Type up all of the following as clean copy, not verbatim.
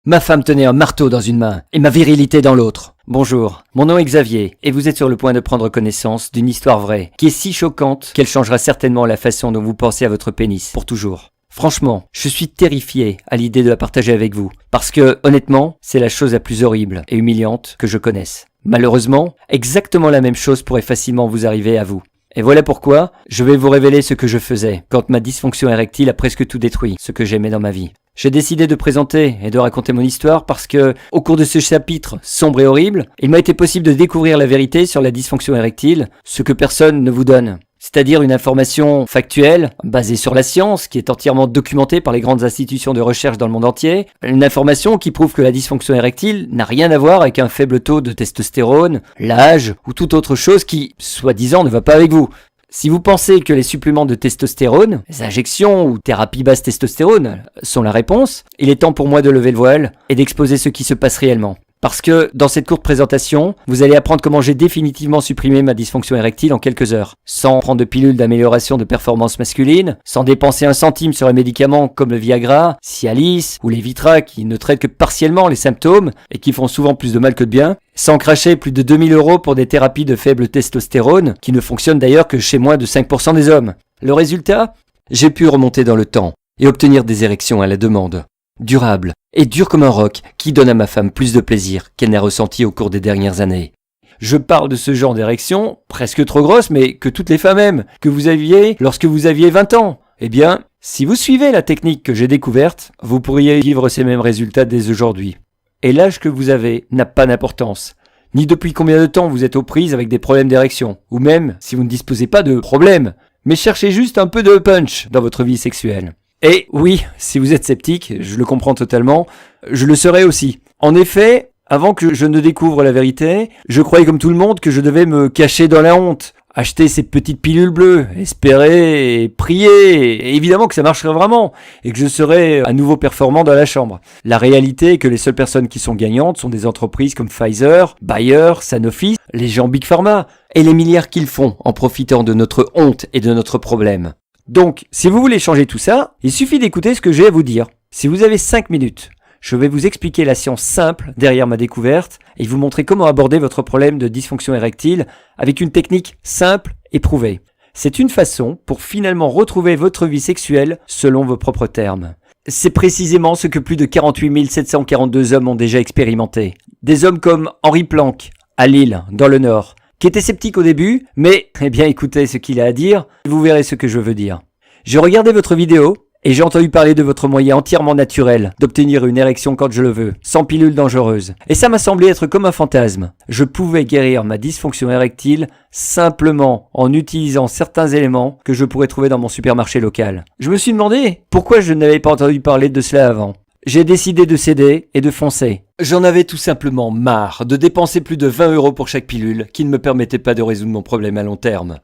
Ma femme tenait un marteau dans une main et ma virilité dans l'autre. Bonjour, mon nom est Xavier et vous êtes sur le point de prendre connaissance d'une histoire vraie qui est si choquante qu'elle changera certainement la façon dont vous pensez à votre pénis pour toujours. Franchement, je suis terrifié à l'idée de la partager avec vous parce que, honnêtement, c'est la chose la plus horrible et humiliante que je connaisse. Malheureusement, exactement la même chose pourrait facilement vous arriver à vous. Et voilà pourquoi je vais vous révéler ce que je faisais quand ma dysfonction érectile a presque tout détruit, ce que j'aimais dans ma vie. J'ai décidé de présenter et de raconter mon histoire parce que, au cours de ce chapitre sombre et horrible, il m'a été possible de découvrir la vérité sur la dysfonction érectile, ce que personne ne vous donne. C'est-à-dire une information factuelle, basée sur la science, qui est entièrement documentée par les grandes institutions de recherche dans le monde entier. Une information qui prouve que la dysfonction érectile n'a rien à voir avec un faible taux de testostérone, l'âge ou toute autre chose qui, soi-disant, ne va pas avec vous. Si vous pensez que les suppléments de testostérone, les injections ou thérapies basse testostérone sont la réponse, il est temps pour moi de lever le voile et d'exposer ce qui se passe réellement. Parce que, dans cette courte présentation, vous allez apprendre comment j'ai définitivement supprimé ma dysfonction érectile en quelques heures. Sans prendre de pilules d'amélioration de performance masculine, sans dépenser un centime sur les médicaments comme le Viagra, Cialis ou les Vitra qui ne traitent que partiellement les symptômes et qui font souvent plus de mal que de bien, sans cracher plus de 2000 € pour des thérapies de faible testostérone qui ne fonctionnent d'ailleurs que chez moins de 5% des hommes. Le résultat ? J'ai pu remonter dans le temps et obtenir des érections à la demande. Durable et dur comme un roc qui donne à ma femme plus de plaisir qu'elle n'a ressenti au cours des dernières années. Je parle de ce genre d'érection, presque trop grosse, mais que toutes les femmes aiment, que vous aviez lorsque vous aviez 20 ans. Eh bien, si vous suivez la technique que j'ai découverte, vous pourriez vivre ces mêmes résultats dès aujourd'hui. Et l'âge que vous avez n'a pas d'importance. Ni depuis combien de temps vous êtes aux prises avec des problèmes d'érection, ou même si vous ne disposez pas de problèmes. Mais cherchez juste un peu de punch dans votre vie sexuelle. Et oui, si vous êtes sceptique, je le comprends totalement, je le serai aussi. En effet, avant que je ne découvre la vérité, je croyais comme tout le monde que je devais me cacher dans la honte, acheter ces petites pilules bleues, espérer et prier, et évidemment que ça marcherait vraiment, et que je serais à nouveau performant dans la chambre. La réalité est que les seules personnes qui sont gagnantes sont des entreprises comme Pfizer, Bayer, Sanofi, les gens Big Pharma, et les milliards qu'ils font en profitant de notre honte et de notre problème. Donc, si vous voulez changer tout ça, il suffit d'écouter ce que j'ai à vous dire. Si vous avez 5 minutes, je vais vous expliquer la science simple derrière ma découverte et vous montrer comment aborder votre problème de dysfonction érectile avec une technique simple et prouvée. C'est une façon pour finalement retrouver votre vie sexuelle selon vos propres termes. C'est précisément ce que plus de 48 742 hommes ont déjà expérimenté. Des hommes comme Henri Planck, à Lille, dans le Nord, qui était sceptique au début, mais, eh bien écoutez ce qu'il a à dire, vous verrez ce que je veux dire. J'ai regardé votre vidéo, et j'ai entendu parler de votre moyen entièrement naturel d'obtenir une érection quand je le veux, sans pilule dangereuse. Et ça m'a semblé être comme un fantasme. Je pouvais guérir ma dysfonction érectile simplement en utilisant certains éléments que je pourrais trouver dans mon supermarché local. Je me suis demandé pourquoi je n'avais pas entendu parler de cela avant. J'ai décidé de céder et de foncer. J'en avais tout simplement marre de dépenser plus de 20 € pour chaque pilule qui ne me permettait pas de résoudre mon problème à long terme.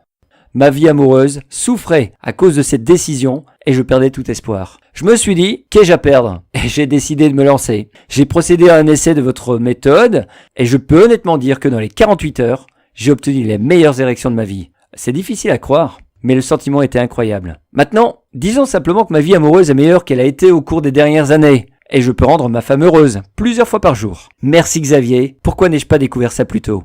Ma vie amoureuse souffrait à cause de cette décision et je perdais tout espoir. Je me suis dit, qu'ai-je à perdre ? Et j'ai décidé de me lancer. J'ai procédé à un essai de votre méthode et je peux honnêtement dire que dans les 48 heures, j'ai obtenu les meilleures érections de ma vie. C'est difficile à croire, mais le sentiment était incroyable. Maintenant, disons simplement que ma vie amoureuse est meilleure qu'elle a été au cours des dernières années. Et je peux rendre ma femme heureuse, plusieurs fois par jour. Merci Xavier, pourquoi n'ai-je pas découvert ça plus tôt ?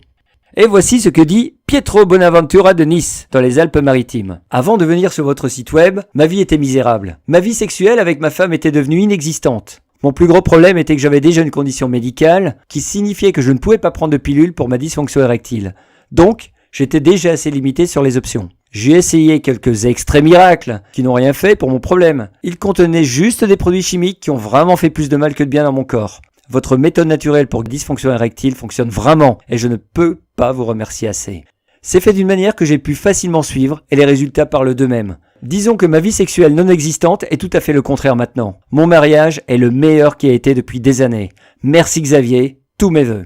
Et voici ce que dit Pietro Bonaventura de Nice, dans les Alpes-Maritimes. Avant de venir sur votre site web, ma vie était misérable. Ma vie sexuelle avec ma femme était devenue inexistante. Mon plus gros problème était que j'avais déjà une condition médicale qui signifiait que je ne pouvais pas prendre de pilule pour ma dysfonction érectile. Donc, j'étais déjà assez limité sur les options. J'ai essayé quelques extraits miracles qui n'ont rien fait pour mon problème. Ils contenaient juste des produits chimiques qui ont vraiment fait plus de mal que de bien dans mon corps. Votre méthode naturelle pour dysfonction érectile fonctionne vraiment et je ne peux pas vous remercier assez. C'est fait d'une manière que j'ai pu facilement suivre et les résultats parlent d'eux-mêmes. Disons que ma vie sexuelle non existante est tout à fait le contraire maintenant. Mon mariage est le meilleur qui a été depuis des années. Merci Xavier, tous mes vœux.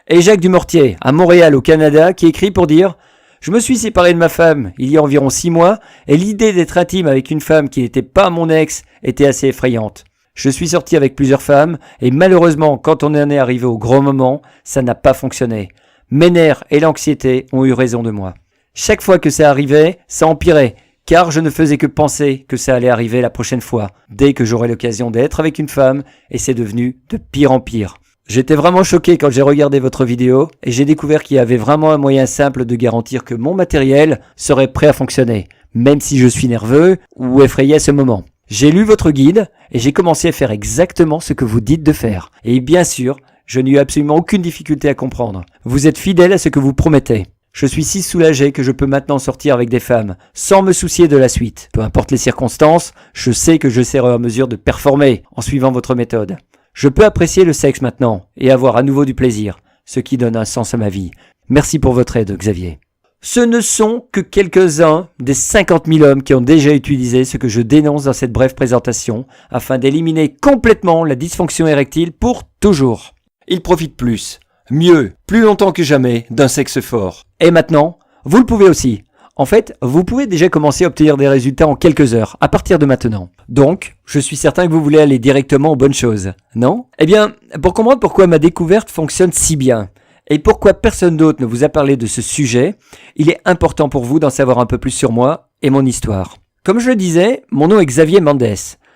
Et Jacques Dumortier, à Montréal au Canada, qui écrit pour dire « Je me suis séparé de ma femme il y a environ 6 mois et l'idée d'être intime avec une femme qui n'était pas mon ex était assez effrayante. Je suis sorti avec plusieurs femmes et malheureusement quand on en est arrivé au gros moment, ça n'a pas fonctionné. Mes nerfs et l'anxiété ont eu raison de moi. Chaque fois que ça arrivait, ça empirait car je ne faisais que penser que ça allait arriver la prochaine fois, dès que j'aurai l'occasion d'être avec une femme, et c'est devenu de pire en pire. J'étais vraiment choqué quand j'ai regardé votre vidéo, et j'ai découvert qu'il y avait vraiment un moyen simple de garantir que mon matériel serait prêt à fonctionner, même si je suis nerveux ou effrayé à ce moment. J'ai lu votre guide, et j'ai commencé à faire exactement ce que vous dites de faire. Et bien sûr, je n'ai eu absolument aucune difficulté à comprendre. Vous êtes fidèle à ce que vous promettez. Je suis si soulagé que je peux maintenant sortir avec des femmes, sans me soucier de la suite. Peu importe les circonstances, je sais que je serai en mesure de performer en suivant votre méthode. Je peux apprécier le sexe maintenant, et avoir à nouveau du plaisir, ce qui donne un sens à ma vie. Merci pour votre aide, Xavier. Ce ne sont que quelques-uns des 50 000 hommes qui ont déjà utilisé ce que je dénonce dans cette brève présentation, afin d'éliminer complètement la dysfonction érectile pour toujours. Ils profitent plus, mieux, plus longtemps que jamais d'un sexe fort. Et maintenant, vous le pouvez aussi. En fait, vous pouvez déjà commencer à obtenir des résultats en quelques heures, à partir de maintenant. Donc, je suis certain que vous voulez aller directement aux bonnes choses, non? Eh bien, pour comprendre pourquoi ma découverte fonctionne si bien, et pourquoi personne d'autre ne vous a parlé de ce sujet, il est important pour vous d'en savoir un peu plus sur moi et mon histoire. Comme je le disais, mon nom est Xavier Mendes.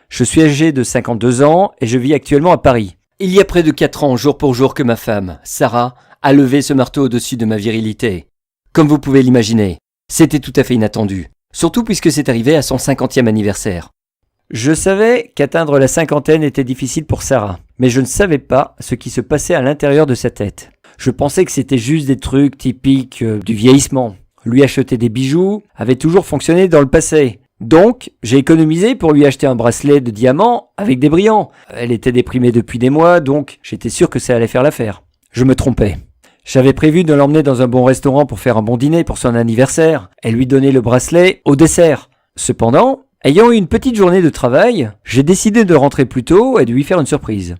Je suis âgé de 52 ans et je vis actuellement à Paris. Il y a près de 4 ans, jour pour jour, que ma femme, Sarah, a levé ce marteau au-dessus de ma virilité. Comme vous pouvez l'imaginer, c'était tout à fait inattendu, surtout puisque c'est arrivé à son 50e anniversaire. Je savais qu'atteindre la cinquantaine était difficile pour Sarah, mais je ne savais pas ce qui se passait à l'intérieur de sa tête. Je pensais que c'était juste des trucs typiques du vieillissement. Lui acheter des bijoux avait toujours fonctionné dans le passé. Donc, j'ai économisé pour lui acheter un bracelet de diamants avec des brillants. Elle était déprimée depuis des mois, donc j'étais sûr que ça allait faire l'affaire. Je me trompais. J'avais prévu de l'emmener dans un bon restaurant pour faire un bon dîner pour son anniversaire et lui donner le bracelet au dessert. Cependant, ayant eu une petite journée de travail, j'ai décidé de rentrer plus tôt et de lui faire une surprise.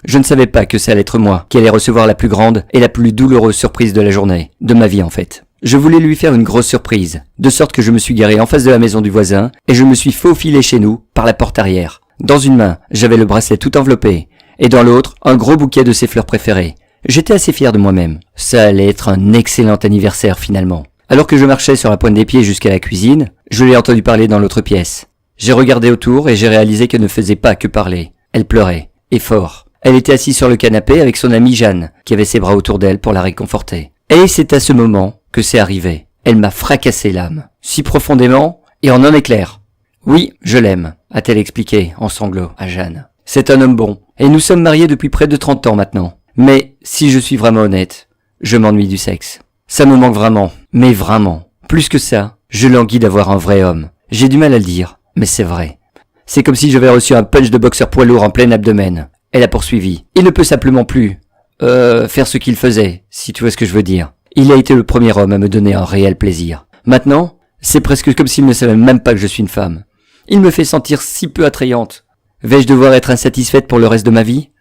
Je ne savais pas que ça allait être moi qui allait recevoir la plus grande et la plus douloureuse surprise de la journée, de ma vie en fait. Je voulais lui faire une grosse surprise, de sorte que je me suis garé en face de la maison du voisin et je me suis faufilé chez nous par la porte arrière. Dans une main, j'avais le bracelet tout enveloppé et dans l'autre, un gros bouquet de ses fleurs préférées. J'étais assez fier de moi-même. Ça allait être un excellent anniversaire finalement. Alors que je marchais sur la pointe des pieds jusqu'à la cuisine, je l'ai entendu parler dans l'autre pièce. J'ai regardé autour et j'ai réalisé qu'elle ne faisait pas que parler. Elle pleurait, et fort. Elle était assise sur le canapé avec son amie Jeanne, qui avait ses bras autour d'elle pour la réconforter. Et c'est à ce moment que c'est arrivé. Elle m'a fracassé l'âme, si profondément et en un éclair. Oui, je l'aime, a-t-elle expliqué en sanglots à Jeanne. C'est un homme bon, et nous sommes mariés depuis près de 30 ans maintenant. Mais, si je suis vraiment honnête, je m'ennuie du sexe. Ça me manque vraiment, mais vraiment. Plus que ça, je languis d'avoir un vrai homme. J'ai du mal à le dire, mais c'est vrai. C'est comme si j'avais reçu un punch de boxeur poids lourd en plein abdomen. Elle a poursuivi. Il ne peut simplement plus faire ce qu'il faisait, si tu vois ce que je veux dire. Il a été le premier homme à me donner un réel plaisir. Maintenant, c'est presque comme s'il ne savait même pas que je suis une femme. Il me fait sentir si peu attrayante. Vais-je devoir être insatisfaite pour le reste de ma vie?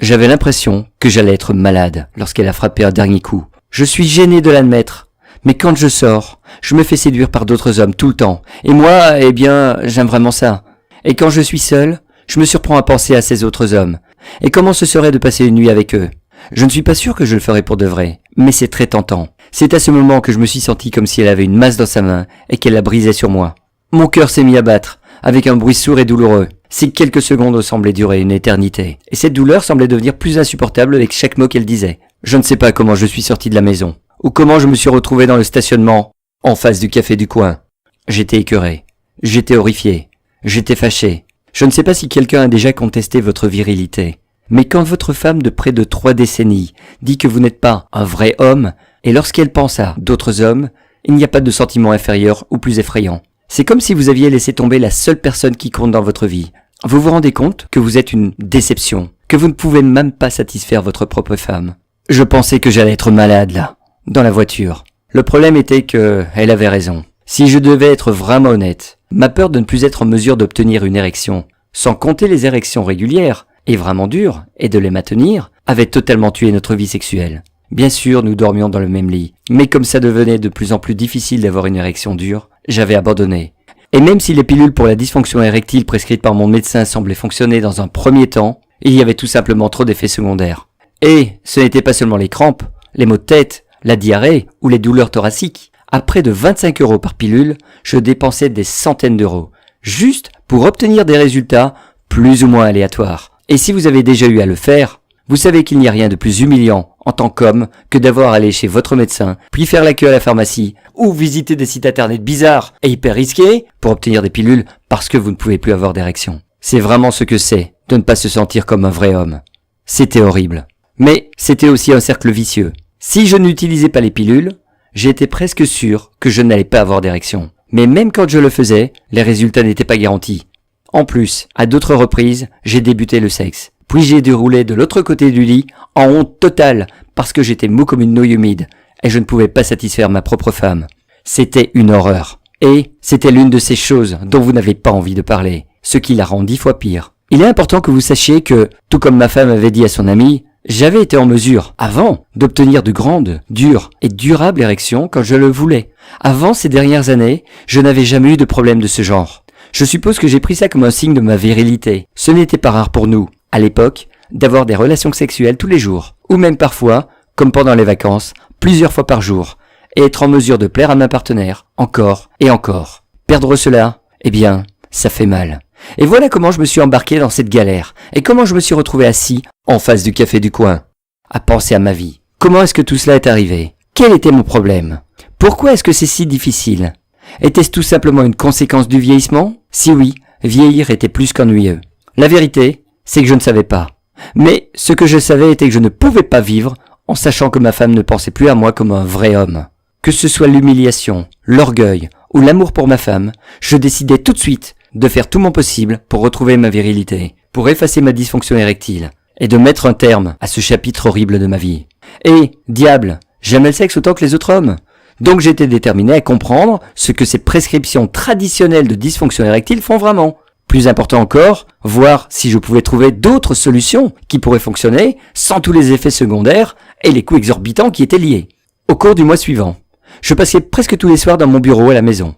J'avais l'impression que j'allais être malade lorsqu'elle a frappé un dernier coup. Je suis gêné de l'admettre. Mais quand je sors, je me fais séduire par d'autres hommes tout le temps. Et moi, eh bien, j'aime vraiment ça. Et quand je suis seul, je me surprends à penser à ces autres hommes. Et comment ce serait de passer une nuit avec eux? Je ne suis pas sûr que je le ferais pour de vrai, mais c'est très tentant. C'est à ce moment que je me suis senti comme si elle avait une masse dans sa main et qu'elle la brisait sur moi. Mon cœur s'est mis à battre, avec un bruit sourd et douloureux. Ces quelques secondes semblaient durer une éternité, et cette douleur semblait devenir plus insupportable avec chaque mot qu'elle disait. Je ne sais pas comment je suis sorti de la maison, ou comment je me suis retrouvé dans le stationnement, en face du café du coin. J'étais écœuré, j'étais horrifié, j'étais fâché. Je ne sais pas si quelqu'un a déjà contesté votre virilité, mais quand votre femme de près de 3 décennies dit que vous n'êtes pas un vrai homme, et lorsqu'elle pense à d'autres hommes, il n'y a pas de sentiment inférieur ou plus effrayant. C'est comme si vous aviez laissé tomber la seule personne qui compte dans votre vie. Vous vous rendez compte que vous êtes une déception, que vous ne pouvez même pas satisfaire votre propre femme. Je pensais que j'allais être malade là, dans la voiture. Le problème était que elle avait raison. Si je devais être vraiment honnête, ma peur de ne plus être en mesure d'obtenir une érection, sans compter les érections régulières, et vraiment dures, et de les maintenir, avait totalement tué notre vie sexuelle. Bien sûr, nous dormions dans le même lit, mais comme ça devenait de plus en plus difficile d'avoir une érection dure, j'avais abandonné. Et même si les pilules pour la dysfonction érectile prescrites par mon médecin semblaient fonctionner dans un premier temps, il y avait tout simplement trop d'effets secondaires. Et ce n'était pas seulement les crampes, les maux de tête, la diarrhée ou les douleurs thoraciques. À près de 25 € par pilule, je dépensais des centaines d'euros, juste pour obtenir des résultats plus ou moins aléatoires. Et si vous avez déjà eu à le faire, vous savez qu'il n'y a rien de plus humiliant en tant qu'homme que d'avoir à aller chez votre médecin, puis faire la queue à la pharmacie, ou visiter des sites internet bizarres et hyper risqués pour obtenir des pilules parce que vous ne pouvez plus avoir d'érection. C'est vraiment ce que c'est de ne pas se sentir comme un vrai homme. C'était horrible. Mais c'était aussi un cercle vicieux. Si je n'utilisais pas les pilules, j'étais presque sûr que je n'allais pas avoir d'érection. Mais même quand je le faisais, les résultats n'étaient pas garantis. En plus, à d'autres reprises, j'ai débuté le sexe. Puis j'ai dû rouler de l'autre côté du lit, en honte totale, parce que j'étais mou comme une nouille humide, et je ne pouvais pas satisfaire ma propre femme. C'était une horreur. Et c'était l'une de ces choses dont vous n'avez pas envie de parler, ce qui la rend 10 fois pire. Il est important que vous sachiez que, tout comme ma femme avait dit à son ami, j'avais été en mesure, avant, d'obtenir de grandes, dures et durables érections quand je le voulais. Avant ces dernières années, je n'avais jamais eu de problème de ce genre. Je suppose que j'ai pris ça comme un signe de ma virilité. Ce n'était pas rare pour nous, à l'époque, d'avoir des relations sexuelles tous les jours, ou même parfois, comme pendant les vacances, plusieurs fois par jour, et être en mesure de plaire à ma partenaire, encore et encore. Perdre cela, eh bien, ça fait mal. Et voilà comment je me suis embarqué dans cette galère, et comment je me suis retrouvé assis en face du café du coin, à penser à ma vie. Comment est-ce que tout cela est arrivé? Quel était mon problème? Pourquoi est-ce que c'est si difficile? Était-ce tout simplement une conséquence du vieillissement? Si oui, vieillir était plus qu'ennuyeux. La vérité, c'est que je ne savais pas. Mais ce que je savais était que je ne pouvais pas vivre en sachant que ma femme ne pensait plus à moi comme un vrai homme. Que ce soit l'humiliation, l'orgueil ou l'amour pour ma femme, je décidais tout de suite de faire tout mon possible pour retrouver ma virilité, pour effacer ma dysfonction érectile et de mettre un terme à ce chapitre horrible de ma vie. Et, diable, j'aimais le sexe autant que les autres hommes. Donc j'étais déterminé à comprendre ce que ces prescriptions traditionnelles de dysfonction érectile font vraiment. Plus important encore, voir si je pouvais trouver d'autres solutions qui pourraient fonctionner sans tous les effets secondaires et les coûts exorbitants qui étaient liés. Au cours du mois suivant, je passais presque tous les soirs dans mon bureau à la maison.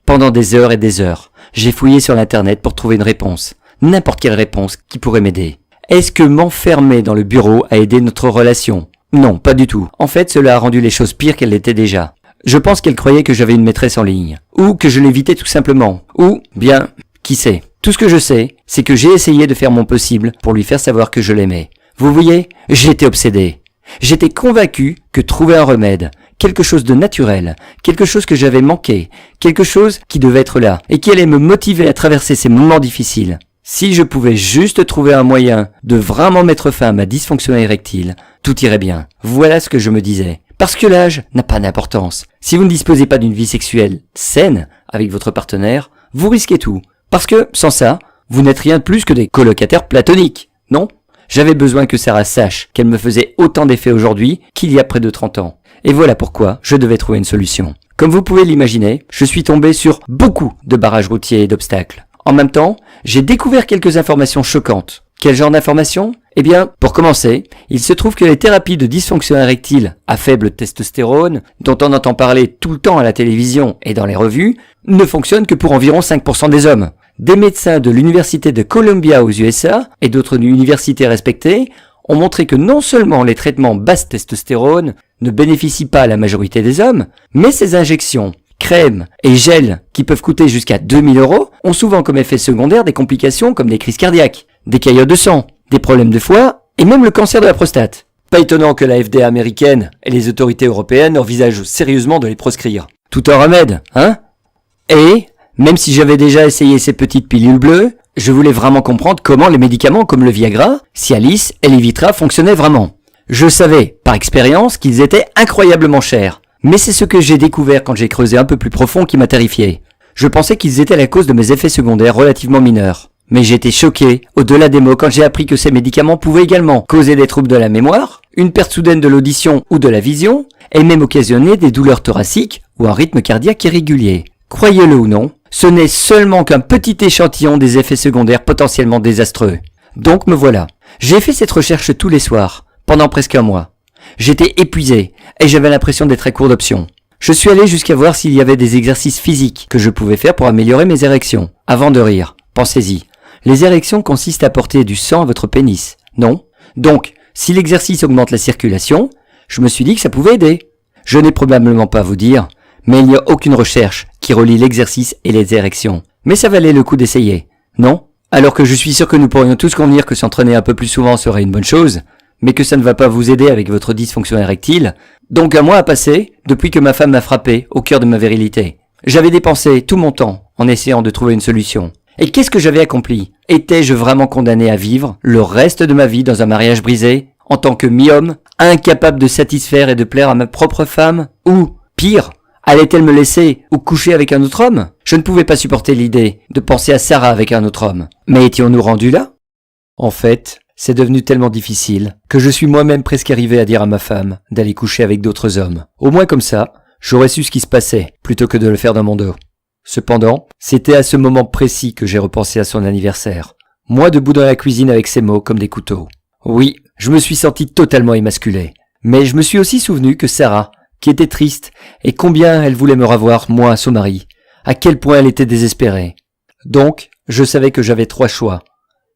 Pendant des heures et des heures, j'ai fouillé sur l'internet pour trouver une réponse. N'importe quelle réponse qui pourrait m'aider. Est-ce que m'enfermer dans le bureau a aidé notre relation? Non, pas du tout. En fait, cela a rendu les choses pires qu'elles l'étaient déjà. Je pense qu'elle croyait que j'avais une maîtresse en ligne. Ou que je l'évitais tout simplement. Ou, bien, qui sait. Tout ce que je sais, c'est que j'ai essayé de faire mon possible pour lui faire savoir que je l'aimais. Vous voyez, j'étais obsédé. J'étais convaincu que trouver un remède, quelque chose de naturel, quelque chose que j'avais manqué, quelque chose qui devait être là et qui allait me motiver à traverser ces moments difficiles. Si je pouvais juste trouver un moyen de vraiment mettre fin à ma dysfonction érectile, tout irait bien. Voilà ce que je me disais. Parce que l'âge n'a pas d'importance. Si vous ne disposez pas d'une vie sexuelle saine avec votre partenaire, vous risquez tout. Parce que, sans ça, vous n'êtes rien de plus que des colocataires platoniques, non? J'avais besoin que Sarah sache qu'elle me faisait autant d'effet aujourd'hui qu'il y a près de 30 ans. Et voilà pourquoi je devais trouver une solution. Comme vous pouvez l'imaginer, je suis tombé sur beaucoup de barrages routiers et d'obstacles. En même temps, j'ai découvert quelques informations choquantes. Quel genre d'informations? Eh bien, pour commencer, il se trouve que les thérapies de dysfonction érectile à faible testostérone, dont on entend parler tout le temps à la télévision et dans les revues, ne fonctionnent que pour environ 5% des hommes. Des médecins de l'université de Columbia aux USA et d'autres universités respectées ont montré que non seulement les traitements basse testostérone ne bénéficient pas à la majorité des hommes, mais ces injections, crèmes et gels qui peuvent coûter jusqu'à 2000 € ont souvent comme effet secondaire des complications comme des crises cardiaques, des caillots de sang, des problèmes de foie et même le cancer de la prostate. Pas étonnant que la FDA américaine et les autorités européennes envisagent sérieusement de les proscrire. Tout un remède, hein? Et, même si j'avais déjà essayé ces petites pilules bleues, je voulais vraiment comprendre comment les médicaments comme le Viagra, Cialis et Levitra fonctionnaient vraiment. Je savais, par expérience, qu'ils étaient incroyablement chers. Mais c'est ce que j'ai découvert quand j'ai creusé un peu plus profond qui m'a terrifié. Je pensais qu'ils étaient la cause de mes effets secondaires relativement mineurs. Mais j'ai été choqué, au-delà des mots, quand j'ai appris que ces médicaments pouvaient également causer des troubles de la mémoire, une perte soudaine de l'audition ou de la vision, et même occasionner des douleurs thoraciques ou un rythme cardiaque irrégulier. Croyez-le ou non, ce n'est seulement qu'un petit échantillon des effets secondaires potentiellement désastreux. Donc me voilà. J'ai fait cette recherche tous les soirs, pendant presque un mois. J'étais épuisé, et j'avais l'impression d'être à court d'options. Je suis allé jusqu'à voir s'il y avait des exercices physiques que je pouvais faire pour améliorer mes érections. Avant de rire, pensez-y. Les érections consistent à porter du sang à votre pénis, non? Donc, si l'exercice augmente la circulation, je me suis dit que ça pouvait aider. Je n'ai probablement pas à vous dire, Mais il n'y a aucune recherche qui relie l'exercice et les érections. Mais ça valait le coup d'essayer, non? Alors que je suis sûr que nous pourrions tous convenir que s'entraîner un peu plus souvent serait une bonne chose, mais que ça ne va pas vous aider avec votre dysfonction érectile. Donc un mois a passé depuis que ma femme m'a frappé au cœur de ma virilité. J'avais dépensé tout mon temps en essayant de trouver une solution. Et qu'est-ce que j'avais accompli? Étais-je vraiment condamné à vivre le reste de ma vie dans un mariage brisé, en tant que mi-homme, incapable de satisfaire et de plaire à ma propre femme? Ou, pire, allait-elle me laisser ou coucher avec un autre homme? Je ne pouvais pas supporter l'idée de penser à Sarah avec un autre homme. Mais étions-nous rendus là? En fait, c'est devenu tellement difficile que je suis moi-même presque arrivé à dire à ma femme d'aller coucher avec d'autres hommes. Au moins comme ça, j'aurais su ce qui se passait plutôt que de le faire dans mon dos. Cependant, c'était à ce moment précis que j'ai repensé à son anniversaire. Moi debout dans la cuisine avec ses mots comme des couteaux. Oui, je me suis senti totalement émasculé. Mais je me suis aussi souvenu que Sarah, qui était triste, et combien elle voulait me revoir, moi, son mari, à quel point elle était désespérée. Donc, je savais que j'avais 3 choix.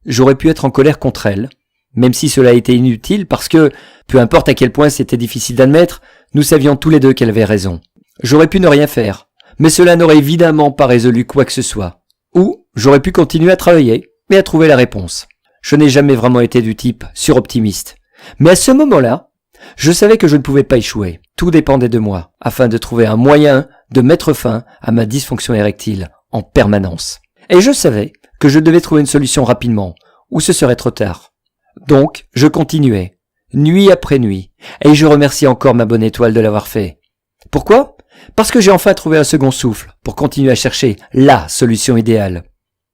J'aurais pu être en colère contre elle, même si cela était inutile parce que, peu importe à quel point c'était difficile d'admettre, nous savions tous les deux qu'elle avait raison. J'aurais pu ne rien faire, mais cela n'aurait évidemment pas résolu quoi que ce soit. Ou, j'aurais pu continuer à travailler et à trouver la réponse. Je n'ai jamais vraiment été du type suroptimiste. Mais à ce moment-là, je savais que je ne pouvais pas échouer. Tout dépendait de moi, afin de trouver un moyen de mettre fin à ma dysfonction érectile en permanence. Et je savais que je devais trouver une solution rapidement, ou ce serait trop tard. Donc, je continuais, nuit après nuit, et je remercie encore ma bonne étoile de l'avoir fait. Pourquoi? Parce que j'ai enfin trouvé un second souffle pour continuer à chercher la solution idéale.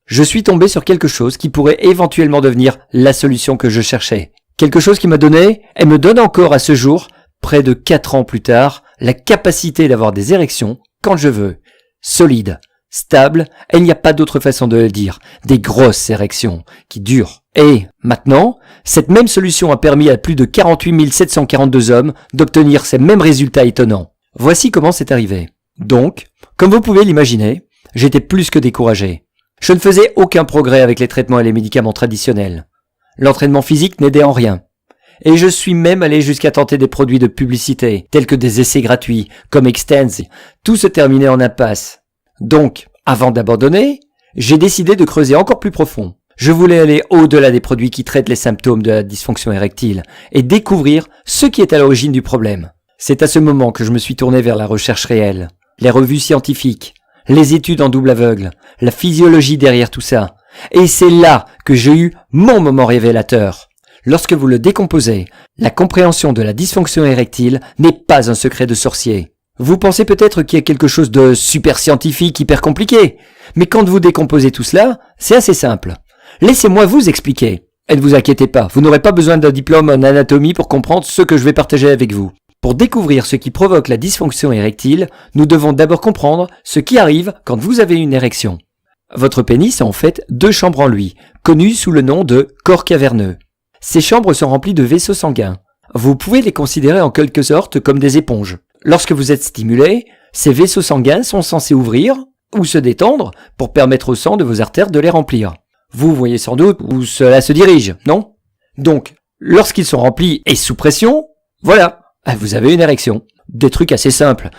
Je suis tombé sur quelque chose qui pourrait éventuellement devenir la solution que je cherchais. Quelque chose qui m'a donné, et me donne encore à ce jour, près de 4 ans plus tard, la capacité d'avoir des érections quand je veux. Solide, stable, et il n'y a pas d'autre façon de le dire. Des grosses érections qui durent. Et maintenant, cette même solution a permis à plus de 48 742 hommes d'obtenir ces mêmes résultats étonnants. Voici comment c'est arrivé. Donc, comme vous pouvez l'imaginer, j'étais plus que découragé. Je ne faisais aucun progrès avec les traitements et les médicaments traditionnels. L'entraînement physique n'aidait en rien. Et je suis même allé jusqu'à tenter des produits de publicité, tels que des essais gratuits, comme Extens. Tout se terminait en impasse. Donc, avant d'abandonner, j'ai décidé de creuser encore plus profond. Je voulais aller au-delà des produits qui traitent les symptômes de la dysfonction érectile et découvrir ce qui est à l'origine du problème. C'est à ce moment que je me suis tourné vers la recherche réelle, les revues scientifiques, les études en double aveugle, la physiologie derrière tout ça. Et c'est là que j'ai eu mon moment révélateur. Lorsque vous le décomposez, la compréhension de la dysfonction érectile n'est pas un secret de sorcier. Vous pensez peut-être qu'il y a quelque chose de super scientifique, hyper compliqué. Mais quand vous décomposez tout cela, c'est assez simple. Laissez-moi vous expliquer. Et ne vous inquiétez pas, vous n'aurez pas besoin d'un diplôme en anatomie pour comprendre ce que je vais partager avec vous. Pour découvrir ce qui provoque la dysfonction érectile, nous devons d'abord comprendre ce qui arrive quand vous avez une érection. Votre pénis a en fait 2 chambres en lui, connues sous le nom de corps caverneux. Ces chambres sont remplies de vaisseaux sanguins. Vous pouvez les considérer en quelque sorte comme des éponges. Lorsque vous êtes stimulé, ces vaisseaux sanguins sont censés ouvrir ou se détendre pour permettre au sang de vos artères de les remplir. Vous voyez sans doute où cela se dirige, non? Donc, lorsqu'ils sont remplis et sous pression, voilà, vous avez une érection. Des trucs assez simples.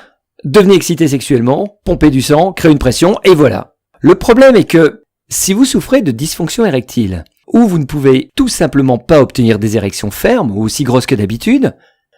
Devenez excité sexuellement, pompez du sang, créez une pression, et voilà. Le problème est que, si vous souffrez de dysfonction érectile, ou vous ne pouvez tout simplement pas obtenir des érections fermes ou aussi grosses que d'habitude,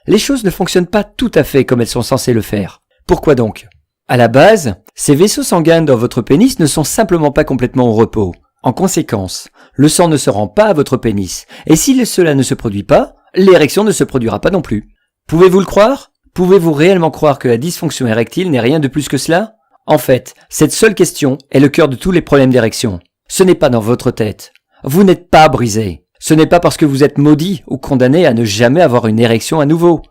les choses ne fonctionnent pas tout à fait comme elles sont censées le faire. Pourquoi donc? À la base, ces vaisseaux sanguins dans votre pénis ne sont simplement pas complètement au repos. En conséquence, le sang ne se rend pas à votre pénis, et si cela ne se produit pas, l'érection ne se produira pas non plus. Pouvez-vous le croire? Pouvez-vous réellement croire que la dysfonction érectile n'est rien de plus que cela? En fait, cette seule question est le cœur de tous les problèmes d'érection. Ce n'est pas dans votre tête. Vous n'êtes pas brisé. Ce n'est pas parce que vous êtes maudit ou condamné à ne jamais avoir une érection à nouveau.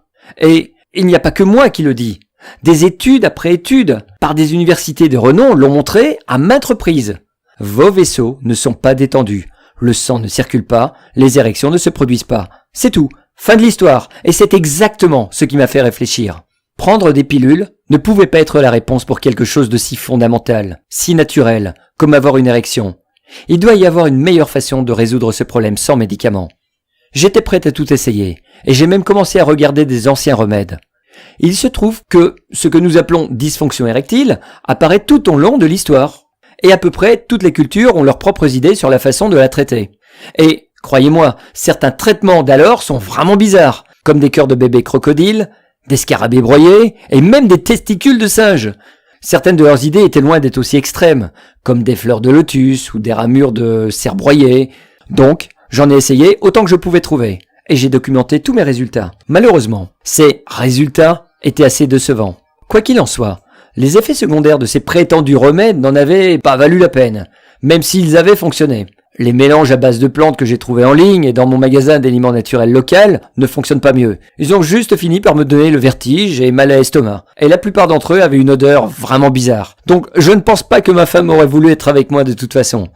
Et il n'y a pas que moi qui le dis. Des études après études, par des universités de renom, l'ont montré à maintes reprises. Vos vaisseaux ne sont pas détendus. Le sang ne circule pas, les érections ne se produisent pas. C'est tout. Fin de l'histoire. Et c'est exactement ce qui m'a fait réfléchir. Prendre des pilules ne pouvait pas être la réponse pour quelque chose de si fondamental, si naturel, comme avoir une érection. Il doit y avoir une meilleure façon de résoudre ce problème sans médicaments. J'étais prêt à tout essayer, et j'ai même commencé à regarder des anciens remèdes. Il se trouve que ce que nous appelons dysfonction érectile apparaît tout au long de l'histoire. Et à peu près toutes les cultures ont leurs propres idées sur la façon de la traiter. Et, croyez-moi, certains traitements d'alors sont vraiment bizarres, comme des cœurs de bébé crocodile, des scarabées broyés, et même des testicules de singe. Certaines de leurs idées étaient loin d'être aussi extrêmes, comme des fleurs de lotus ou des ramures de cerf broyées. Donc, j'en ai essayé autant que je pouvais trouver, et j'ai documenté tous mes résultats. Malheureusement, ces résultats étaient assez décevants. Quoi qu'il en soit, les effets secondaires de ces prétendus remèdes n'en avaient pas valu la peine, même s'ils avaient fonctionné. Les mélanges à base de plantes que j'ai trouvés en ligne et dans mon magasin d'aliments naturels local ne fonctionnent pas mieux. Ils ont juste fini par me donner le vertige et mal à l'estomac. Et la plupart d'entre eux avaient une odeur vraiment bizarre. Donc je ne pense pas que ma femme aurait voulu être avec moi de toute façon.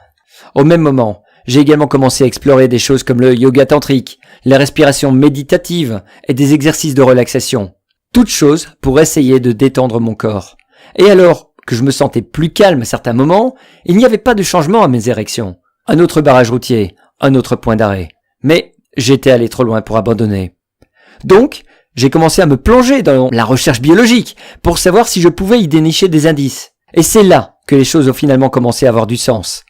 Au même moment, j'ai également commencé à explorer des choses comme le yoga tantrique, la respiration méditative et des exercices de relaxation. Toutes choses pour essayer de détendre mon corps. Et alors que je me sentais plus calme à certains moments, il n'y avait pas de changement à mes érections. Un autre barrage routier, un autre point d'arrêt. Mais j'étais allé trop loin pour abandonner. Donc, j'ai commencé à me plonger dans la recherche biologique pour savoir si je pouvais y dénicher des indices. Et c'est là que les choses ont finalement commencé à avoir du sens.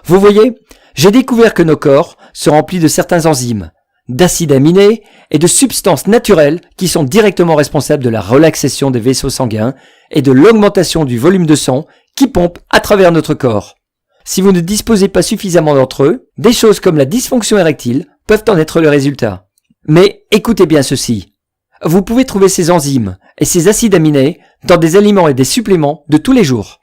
Vous voyez, j'ai découvert que nos corps se remplissent de certains enzymes, d'acides aminés et de substances naturelles qui sont directement responsables de la relaxation des vaisseaux sanguins et de l'augmentation du volume de sang qui pompe à travers notre corps. Si vous ne disposez pas suffisamment d'entre eux, des choses comme la dysfonction érectile peuvent en être le résultat. Mais écoutez bien ceci. Vous pouvez trouver ces enzymes et ces acides aminés dans des aliments et des suppléments de tous les jours.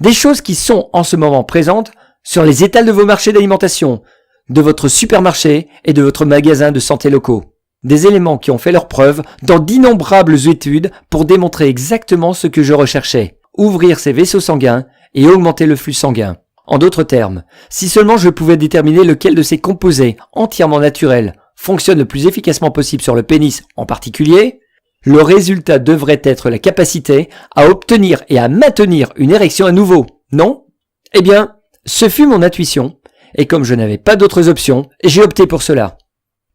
Des choses qui sont en ce moment présentes sur les étals de vos marchés d'alimentation, de votre supermarché et de votre magasin de santé locaux. Des éléments qui ont fait leurs preuves dans d'innombrables études pour démontrer exactement ce que je recherchais. Ouvrir ces vaisseaux sanguins et augmenter le flux sanguin. En d'autres termes, si seulement je pouvais déterminer lequel de ces composés entièrement naturels fonctionne le plus efficacement possible sur le pénis en particulier, le résultat devrait être la capacité à obtenir et à maintenir une érection à nouveau, non? Eh bien, ce fut mon intuition, et comme je n'avais pas d'autres options, j'ai opté pour cela.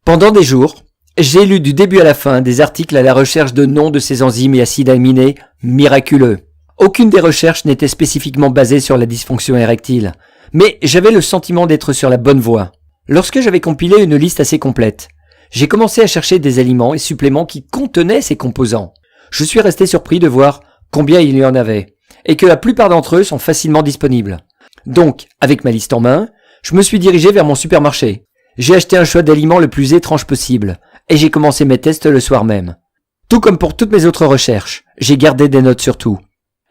Pendant des jours, j'ai lu du début à la fin des articles à la recherche de noms de ces enzymes et acides aminés miraculeux. Aucune des recherches n'était spécifiquement basée sur la dysfonction érectile, mais j'avais le sentiment d'être sur la bonne voie. Lorsque j'avais compilé une liste assez complète, j'ai commencé à chercher des aliments et suppléments qui contenaient ces composants. Je suis resté surpris de voir combien il y en avait, et que la plupart d'entre eux sont facilement disponibles. Donc, avec ma liste en main, je me suis dirigé vers mon supermarché. J'ai acheté un choix d'aliments le plus étrange possible, et j'ai commencé mes tests le soir même. Tout comme pour toutes mes autres recherches, j'ai gardé des notes sur tout.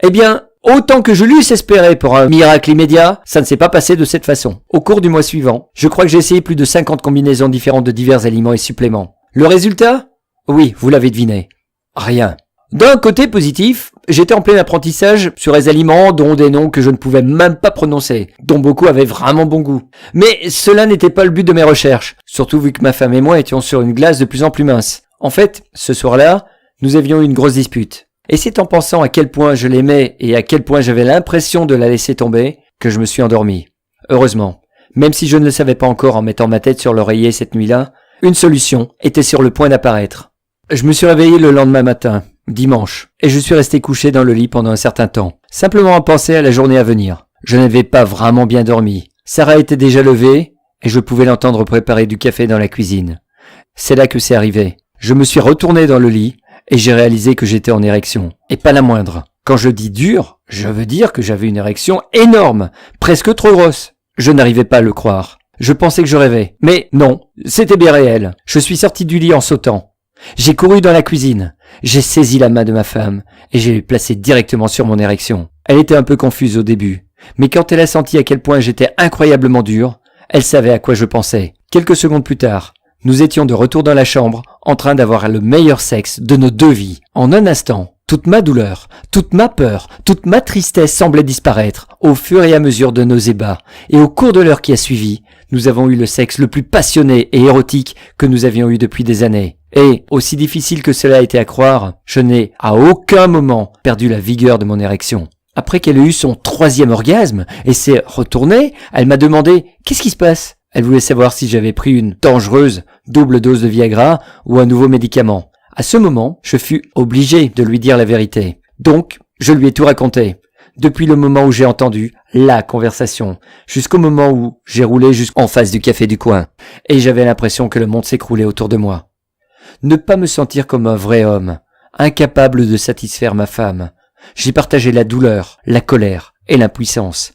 Eh bien, autant que je l'eusse espéré pour un miracle immédiat, ça ne s'est pas passé de cette façon. Au cours du mois suivant, je crois que j'ai essayé plus de 50 combinaisons différentes de divers aliments et suppléments. Le résultat? Oui, vous l'avez deviné. Rien. D'un côté positif, j'étais en plein apprentissage sur les aliments dont des noms que je ne pouvais même pas prononcer, dont beaucoup avaient vraiment bon goût. Mais cela n'était pas le but de mes recherches, surtout vu que ma femme et moi étions sur une glace de plus en plus mince. En fait, ce soir-là, nous avions eu une grosse dispute. Et c'est en pensant à quel point je l'aimais et à quel point j'avais l'impression de la laisser tomber que je me suis endormi. Heureusement, même si je ne le savais pas encore en mettant ma tête sur l'oreiller cette nuit-là, une solution était sur le point d'apparaître. Je me suis réveillé le lendemain matin, dimanche, et je suis resté couché dans le lit pendant un certain temps, simplement à penser à la journée à venir. Je n'avais pas vraiment bien dormi. Sarah était déjà levée et je pouvais l'entendre préparer du café dans la cuisine. C'est là que c'est arrivé. Je me suis retourné dans le lit et j'ai réalisé que j'étais en érection. Et pas la moindre. Quand je dis dur, je veux dire que j'avais une érection énorme, presque trop grosse. Je n'arrivais pas à le croire. Je pensais que je rêvais. Mais non, c'était bien réel. Je suis sorti du lit en sautant. J'ai couru dans la cuisine. J'ai saisi la main de ma femme et j'ai l'ai placée directement sur mon érection. Elle était un peu confuse au début. Mais quand elle a senti à quel point j'étais incroyablement dur, elle savait à quoi je pensais. Quelques secondes plus tard, nous étions de retour dans la chambre, en train d'avoir le meilleur sexe de nos deux vies. En un instant, toute ma douleur, toute ma peur, toute ma tristesse semblait disparaître au fur et à mesure de nos ébats. Et au cours de l'heure qui a suivi, nous avons eu le sexe le plus passionné et érotique que nous avions eu depuis des années. Et, aussi difficile que cela a été à croire, je n'ai à aucun moment perdu la vigueur de mon érection. Après qu'elle ait eu son 3e orgasme et s'est retournée, elle m'a demandé « Qu'est-ce qui se passe ?» Elle voulait savoir si j'avais pris une dangereuse double dose de Viagra ou un nouveau médicament. À ce moment, je fus obligé de lui dire la vérité. Donc, je lui ai tout raconté. Depuis le moment où j'ai entendu la conversation, jusqu'au moment où j'ai roulé jusqu'en face du café du coin, et j'avais l'impression que le monde s'écroulait autour de moi. Ne pas me sentir comme un vrai homme, incapable de satisfaire ma femme. J'ai partagé la douleur, la colère et l'impuissance.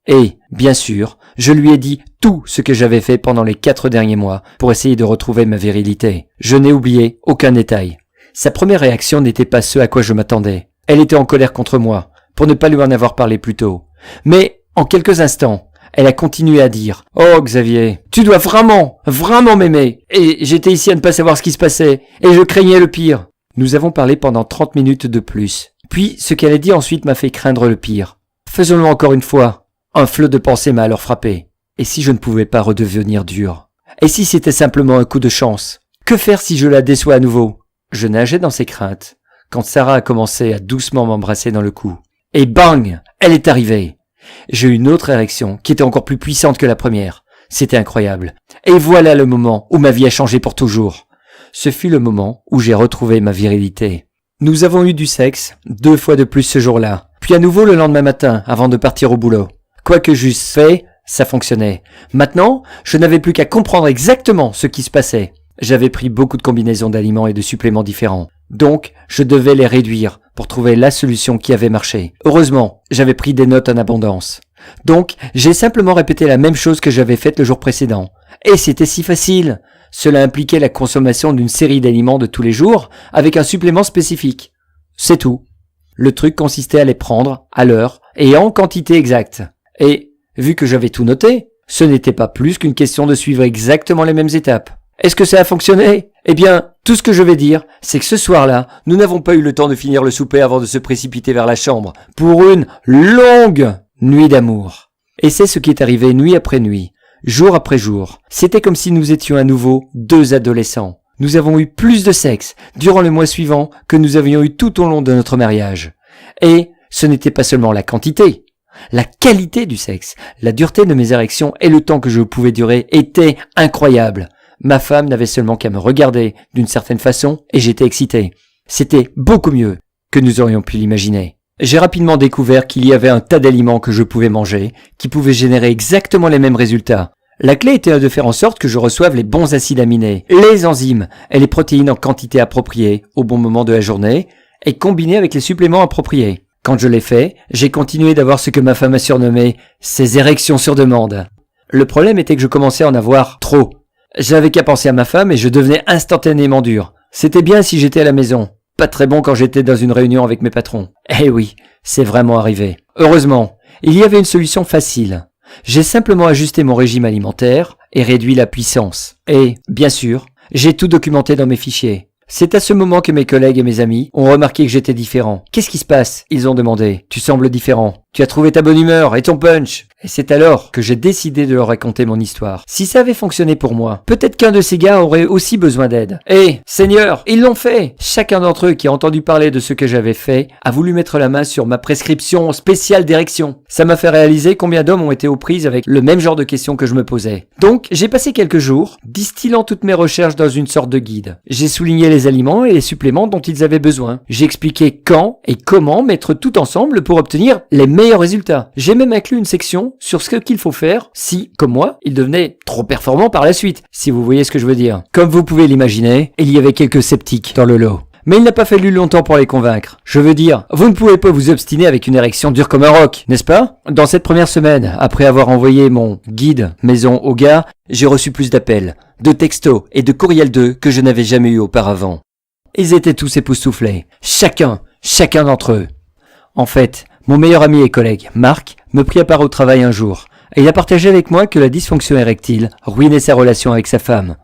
Et, bien sûr, je lui ai dit tout ce que j'avais fait pendant les 4 derniers mois pour essayer de retrouver ma virilité. Je n'ai oublié aucun détail. Sa première réaction n'était pas ce à quoi je m'attendais. Elle était en colère contre moi, pour ne pas lui en avoir parlé plus tôt. Mais, en quelques instants, elle a continué à dire « Oh Xavier, tu dois vraiment m'aimer. Et j'étais ici à ne pas savoir ce qui se passait, et je craignais le pire. » Nous avons parlé pendant 30 minutes de plus. Puis, ce qu'elle a dit ensuite m'a fait craindre le pire. Faisons-le encore une fois. Un flot de pensées m'a alors frappé. Et si je ne pouvais pas redevenir dur? Et si c'était simplement un coup de chance? Que faire si je la déçois à nouveau? Je nageais dans ces craintes, quand Sarah a commencé à doucement m'embrasser dans le cou. Et bang! Elle est arrivée. J'ai eu une autre érection qui était encore plus puissante que la première. C'était incroyable. Et voilà le moment où ma vie a changé pour toujours. Ce fut le moment où j'ai retrouvé ma virilité. Nous avons eu du sexe 2 fois de plus ce jour-là, puis à nouveau le lendemain matin avant de partir au boulot. Quoi que j'eusse fait, ça fonctionnait. Maintenant, je n'avais plus qu'à comprendre exactement ce qui se passait. J'avais pris beaucoup de combinaisons d'aliments et de suppléments différents. Donc, je devais les réduire pour trouver la solution qui avait marché. Heureusement, j'avais pris des notes en abondance. Donc, j'ai simplement répété la même chose que j'avais faite le jour précédent. Et c'était si facile. Cela impliquait la consommation d'une série d'aliments de tous les jours avec un supplément spécifique. C'est tout. Le truc consistait à les prendre à l'heure et en quantité exacte. Et, vu que j'avais tout noté, ce n'était pas plus qu'une question de suivre exactement les mêmes étapes. Est-ce que ça a fonctionné? Eh bien, tout ce que je vais dire, c'est que ce soir-là, nous n'avons pas eu le temps de finir le souper avant de se précipiter vers la chambre pour une longue nuit d'amour. Et c'est ce qui est arrivé nuit après nuit, jour après jour. C'était comme si nous étions à nouveau 2 adolescents. Nous avons eu plus de sexe durant le mois suivant que nous avions eu tout au long de notre mariage. Et ce n'était pas seulement la quantité. La qualité du sexe, la dureté de mes érections et le temps que je pouvais durer étaient incroyables. Ma femme n'avait seulement qu'à me regarder d'une certaine façon et j'étais excité. C'était beaucoup mieux que nous aurions pu l'imaginer. J'ai rapidement découvert qu'il y avait un tas d'aliments que je pouvais manger, qui pouvaient générer exactement les mêmes résultats. La clé était de faire en sorte que je reçoive les bons acides aminés, les enzymes et les protéines en quantité appropriée au bon moment de la journée et combinés avec les suppléments appropriés. Quand je l'ai fait, j'ai continué d'avoir ce que ma femme a surnommé « ces érections sur demande ». Le problème était que je commençais à en avoir trop. J'avais qu'à penser à ma femme et je devenais instantanément dur. C'était bien si j'étais à la maison. Pas très bon quand j'étais dans une réunion avec mes patrons. Eh oui, c'est vraiment arrivé. Heureusement, il y avait une solution facile. J'ai simplement ajusté mon régime alimentaire et réduit la puissance. Et, bien sûr, j'ai tout documenté dans mes fichiers. C'est à ce moment que mes collègues et mes amis ont remarqué que j'étais différent. « Qu'est-ce qui se passe ?» Ils ont demandé. « Tu sembles différent. Tu as trouvé ta bonne humeur et ton punch. » Et c'est alors que j'ai décidé de leur raconter mon histoire. Si ça avait fonctionné pour moi, peut-être qu'un de ces gars aurait aussi besoin d'aide. Eh, Seigneur, ils l'ont fait! Chacun d'entre eux qui a entendu parler de ce que j'avais fait a voulu mettre la main sur ma prescription spéciale d'érection. Ça m'a fait réaliser combien d'hommes ont été aux prises avec le même genre de questions que je me posais. Donc, j'ai passé quelques jours, distillant toutes mes recherches dans une sorte de guide. J'ai souligné les aliments et les suppléments dont ils avaient besoin. J'ai expliqué quand et comment mettre tout ensemble pour obtenir les meilleurs résultats. J'ai même inclus une section sur ce qu'il faut faire si, comme moi, il devenait trop performant par la suite, si vous voyez ce que je veux dire. Comme vous pouvez l'imaginer, il y avait quelques sceptiques dans le lot. Mais il n'a pas fallu longtemps pour les convaincre. Je veux dire, vous ne pouvez pas vous obstiner avec une érection dure comme un roc, n'est-ce pas? Dans cette première semaine, après avoir envoyé mon guide maison au gars, j'ai reçu plus d'appels, de textos et de courriels d'eux que je n'avais jamais eu auparavant. Ils étaient tous époustouflés, chacun d'entre eux. En fait, mon meilleur ami et collègue, Marc, me prit à part au travail un jour, et il a partagé avec moi que la dysfonction érectile ruinait sa relation avec sa femme.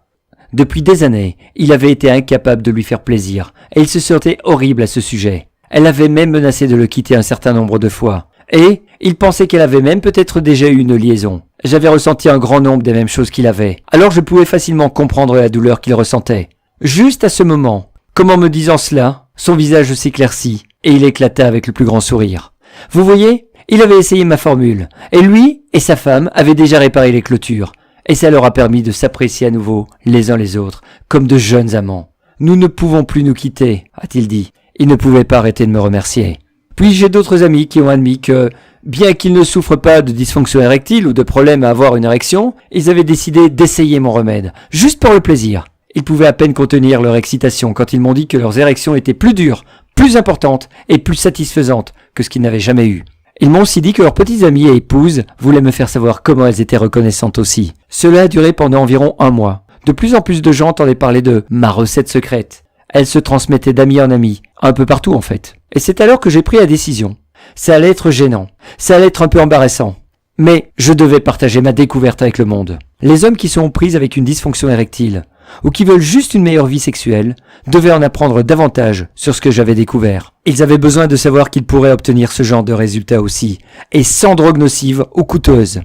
Depuis des années, il avait été incapable de lui faire plaisir, et il se sentait horrible à ce sujet. Elle avait même menacé de le quitter un certain nombre de fois, et il pensait qu'elle avait même peut-être déjà eu une liaison. J'avais ressenti un grand nombre des mêmes choses qu'il avait, alors je pouvais facilement comprendre la douleur qu'il ressentait. Juste à ce moment, comme en me disant cela, son visage s'éclaircit, et il éclata avec le plus grand sourire. Vous voyez, il avait essayé ma formule, et lui et sa femme avaient déjà réparé les clôtures, et ça leur a permis de s'apprécier à nouveau les uns les autres, comme de jeunes amants. Nous ne pouvons plus nous quitter, a-t-il dit. Il ne pouvait pas arrêter de me remercier. Puis j'ai d'autres amis qui ont admis que, bien qu'ils ne souffrent pas de dysfonction érectile ou de problème à avoir une érection, ils avaient décidé d'essayer mon remède, juste pour le plaisir. Ils pouvaient à peine contenir leur excitation quand ils m'ont dit que leurs érections étaient plus dures, plus importantes et plus satisfaisantes que ce qu'ils n'avaient jamais eu. Ils m'ont aussi dit que leurs petits amis et épouses voulaient me faire savoir comment elles étaient reconnaissantes aussi. Cela a duré pendant environ 1 mois. De plus en plus de gens entendaient parler de ma recette secrète. Elle se transmettait d'amis en amis, un peu partout en fait. Et c'est alors que j'ai pris la décision. Ça allait être gênant, ça allait être un peu embarrassant. Mais je devais partager ma découverte avec le monde. Les hommes qui sont aux prises avec une dysfonction érectile, ou qui veulent juste une meilleure vie sexuelle, devaient en apprendre davantage sur ce que j'avais découvert. Ils avaient besoin de savoir qu'ils pourraient obtenir ce genre de résultats aussi, et sans drogue nocive ou coûteuse.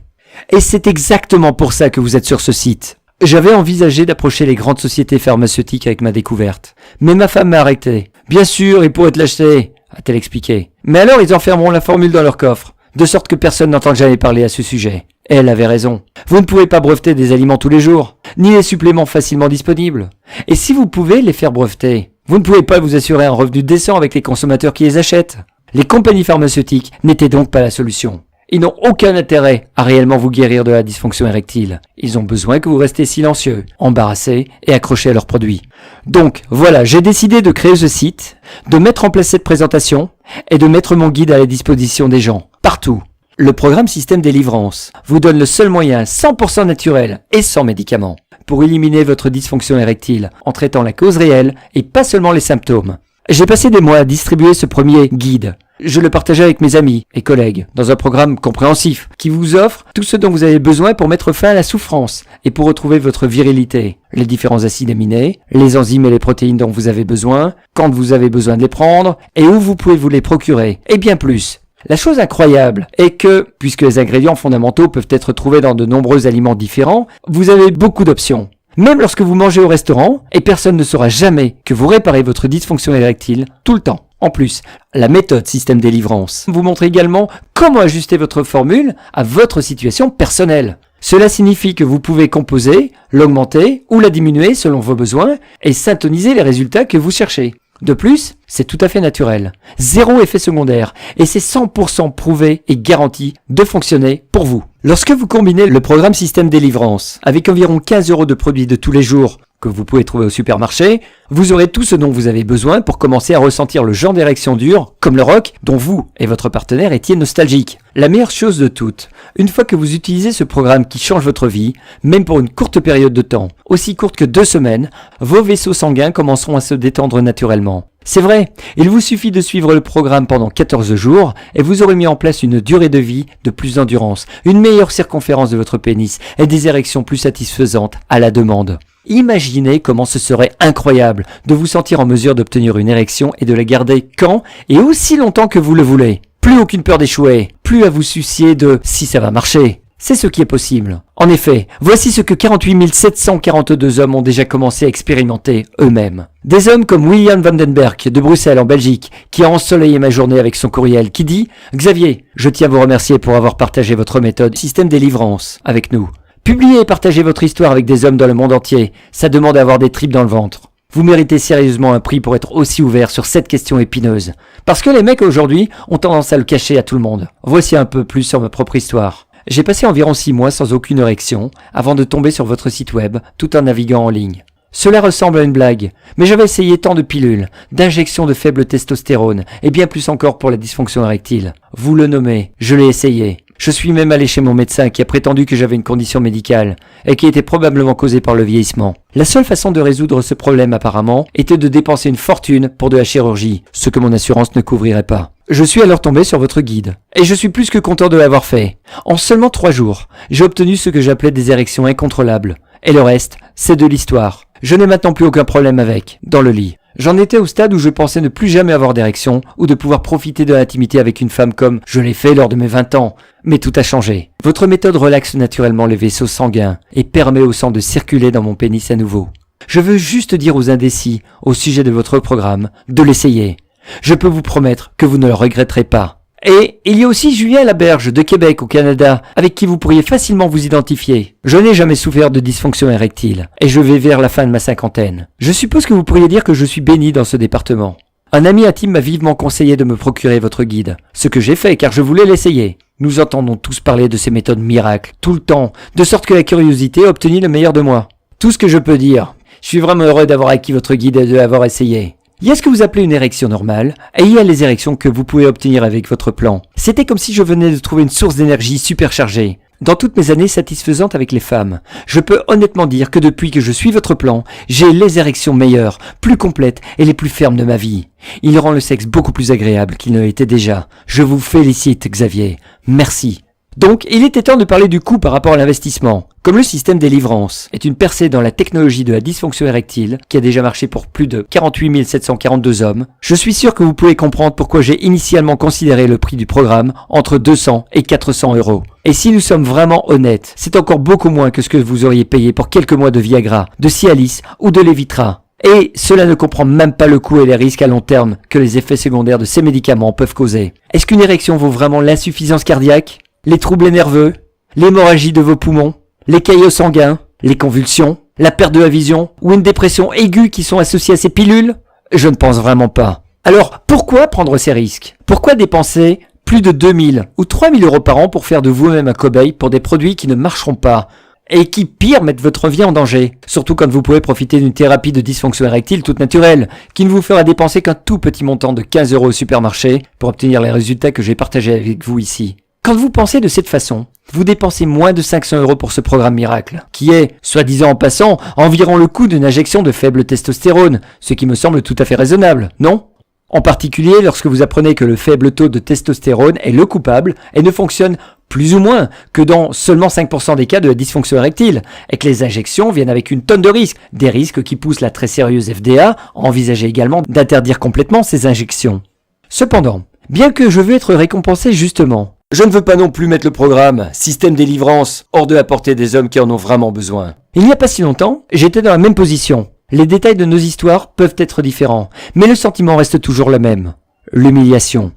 Et c'est exactement pour ça que vous êtes sur ce site. J'avais envisagé d'approcher les grandes sociétés pharmaceutiques avec ma découverte, mais ma femme m'a arrêté. Bien sûr, ils pourraient te l'acheter, a-t-elle expliqué. Mais alors ils enfermeront la formule dans leur coffre, de sorte que personne n'entende jamais parler à ce sujet. Et elle avait raison. Vous ne pouvez pas breveter des aliments tous les jours, ni les suppléments facilement disponibles. Et si vous pouvez les faire breveter, vous ne pouvez pas vous assurer un revenu décent avec les consommateurs qui les achètent. Les compagnies pharmaceutiques n'étaient donc pas la solution. Ils n'ont aucun intérêt à réellement vous guérir de la dysfonction érectile. Ils ont besoin que vous restiez silencieux, embarrassés et accrochés à leurs produits. Donc voilà, j'ai décidé de créer ce site, de mettre en place cette présentation et de mettre mon guide à la disposition des gens, partout. Le programme Système Délivrance vous donne le seul moyen 100% naturel et sans médicaments pour éliminer votre dysfonction érectile en traitant la cause réelle et pas seulement les symptômes. J'ai passé des mois à distribuer ce premier guide. Je le partageais avec mes amis et collègues dans un programme compréhensif qui vous offre tout ce dont vous avez besoin pour mettre fin à la souffrance et pour retrouver votre virilité. Les différents acides aminés, les enzymes et les protéines dont vous avez besoin, quand vous avez besoin de les prendre et où vous pouvez vous les procurer et bien plus. La chose incroyable est que, puisque les ingrédients fondamentaux peuvent être trouvés dans de nombreux aliments différents, vous avez beaucoup d'options. Même lorsque vous mangez au restaurant, et personne ne saura jamais que vous réparez votre dysfonction érectile tout le temps. En plus, la méthode Système Délivrance vous montre également comment ajuster votre formule à votre situation personnelle. Cela signifie que vous pouvez composer, l'augmenter ou la diminuer selon vos besoins et syntoniser les résultats que vous cherchez. De plus, c'est tout à fait naturel. 0 effet secondaire et c'est 100% prouvé et garanti de fonctionner pour vous. Lorsque vous combinez le programme Système Délivrance avec environ 15 € de produits de tous les jours que vous pouvez trouver au supermarché, vous aurez tout ce dont vous avez besoin pour commencer à ressentir le genre d'érection dure, comme le rock, dont vous et votre partenaire étiez nostalgiques. La meilleure chose de toutes, une fois que vous utilisez ce programme qui change votre vie, même pour une courte période de temps, aussi courte que 2 semaines, vos vaisseaux sanguins commenceront à se détendre naturellement. C'est vrai, il vous suffit de suivre le programme pendant 14 jours et vous aurez mis en place une durée de vie de plus d'endurance, une meilleure circonférence de votre pénis et des érections plus satisfaisantes à la demande. Imaginez comment ce serait incroyable de vous sentir en mesure d'obtenir une érection et de la garder quand et aussi longtemps que vous le voulez. Plus aucune peur d'échouer, plus à vous soucier de si ça va marcher. C'est ce qui est possible. En effet, voici ce que 48 742 hommes ont déjà commencé à expérimenter eux-mêmes. Des hommes comme William Vandenberg de Bruxelles en Belgique, qui a ensoleillé ma journée avec son courriel, qui dit « Xavier, je tiens à vous remercier pour avoir partagé votre méthode Système Délivrance avec nous. Publiez et partagez votre histoire avec des hommes dans le monde entier. Ça demande à avoir des tripes dans le ventre. Vous méritez sérieusement un prix pour être aussi ouvert sur cette question épineuse. Parce que les mecs aujourd'hui ont tendance à le cacher à tout le monde. Voici un peu plus sur ma propre histoire. J'ai passé environ 6 mois sans aucune érection avant de tomber sur votre site web tout en naviguant en ligne. Cela ressemble à une blague, mais j'avais essayé tant de pilules, d'injections de faible testostérone et bien plus encore pour la dysfonction érectile. Vous le nommez, je l'ai essayé. Je suis même allé chez mon médecin qui a prétendu que j'avais une condition médicale et qui était probablement causée par le vieillissement. La seule façon de résoudre ce problème apparemment était de dépenser une fortune pour de la chirurgie, ce que mon assurance ne couvrirait pas. Je suis alors tombé sur votre guide et je suis plus que content de l'avoir fait. En seulement 3 jours, j'ai obtenu ce que j'appelais des érections incontrôlables et le reste, c'est de l'histoire. Je n'ai maintenant plus aucun problème avec, dans le lit. J'en étais au stade où je pensais ne plus jamais avoir d'érection ou de pouvoir profiter de l'intimité avec une femme comme je l'ai fait lors de mes 20 ans. Mais tout a changé. Votre méthode relaxe naturellement les vaisseaux sanguins et permet au sang de circuler dans mon pénis à nouveau. Je veux juste dire aux indécis au sujet de votre programme de l'essayer. Je peux vous promettre que vous ne le regretterez pas. Et il y a aussi Julien Laberge de Québec au Canada, avec qui vous pourriez facilement vous identifier. Je n'ai jamais souffert de dysfonction érectile, et je vais vers la fin de ma cinquantaine. Je suppose que vous pourriez dire que je suis béni dans ce département. Un ami intime m'a vivement conseillé de me procurer votre guide, ce que j'ai fait car je voulais l'essayer. Nous entendons tous parler de ces méthodes miracles, tout le temps, de sorte que la curiosité a obtenu le meilleur de moi. Tout ce que je peux dire, je suis vraiment heureux d'avoir acquis votre guide et de l'avoir essayé. Il y a ce que vous appelez une érection normale, et il y a les érections que vous pouvez obtenir avec votre plan. C'était comme si je venais de trouver une source d'énergie superchargée. Dans toutes mes années satisfaisantes avec les femmes, je peux honnêtement dire que depuis que je suis votre plan, j'ai les érections meilleures, plus complètes et les plus fermes de ma vie. Il rend le sexe beaucoup plus agréable qu'il ne l'était déjà. Je vous félicite, Xavier. Merci. Donc, il était temps de parler du coût par rapport à l'investissement. Comme le système Délivrance est une percée dans la technologie de la dysfonction érectile, qui a déjà marché pour plus de 48 742 hommes, je suis sûr que vous pouvez comprendre pourquoi j'ai initialement considéré le prix du programme entre 200 et 400 euros. Et si nous sommes vraiment honnêtes, c'est encore beaucoup moins que ce que vous auriez payé pour quelques mois de Viagra, de Cialis ou de Levitra. Et cela ne comprend même pas le coût et les risques à long terme que les effets secondaires de ces médicaments peuvent causer. Est-ce qu'une érection vaut vraiment l'insuffisance cardiaque, les troubles nerveux, l'hémorragie de vos poumons, les caillots sanguins, les convulsions, la perte de la vision ou une dépression aiguë qui sont associées à ces pilules? Je ne pense vraiment pas. Alors, pourquoi prendre ces risques? Pourquoi dépenser plus de 2000 ou 3000 euros par an pour faire de vous-même un cobaye pour des produits qui ne marcheront pas et qui, pire, mettent votre vie en danger? Surtout quand vous pouvez profiter d'une thérapie de dysfonction érectile toute naturelle, qui ne vous fera dépenser qu'un tout petit montant de 15 euros au supermarché pour obtenir les résultats que j'ai partagés avec vous ici. Quand vous pensez de cette façon, vous dépensez moins de 500 euros pour ce programme miracle, qui est, soi-disant en passant, environ le coût d'une injection de faible testostérone, ce qui me semble tout à fait raisonnable, non? En particulier lorsque vous apprenez que le faible taux de testostérone est le coupable et ne fonctionne plus ou moins que dans seulement 5% des cas de la dysfonction érectile, et que les injections viennent avec une tonne de risques, des risques qui poussent la très sérieuse FDA à envisager également d'interdire complètement ces injections. Cependant, bien que je veux être récompensé justement, je ne veux pas non plus mettre le programme Système Délivrance hors de la portée des hommes qui en ont vraiment besoin. Il n'y a pas si longtemps, j'étais dans la même position. Les détails de nos histoires peuvent être différents, mais le sentiment reste toujours le même. L'humiliation,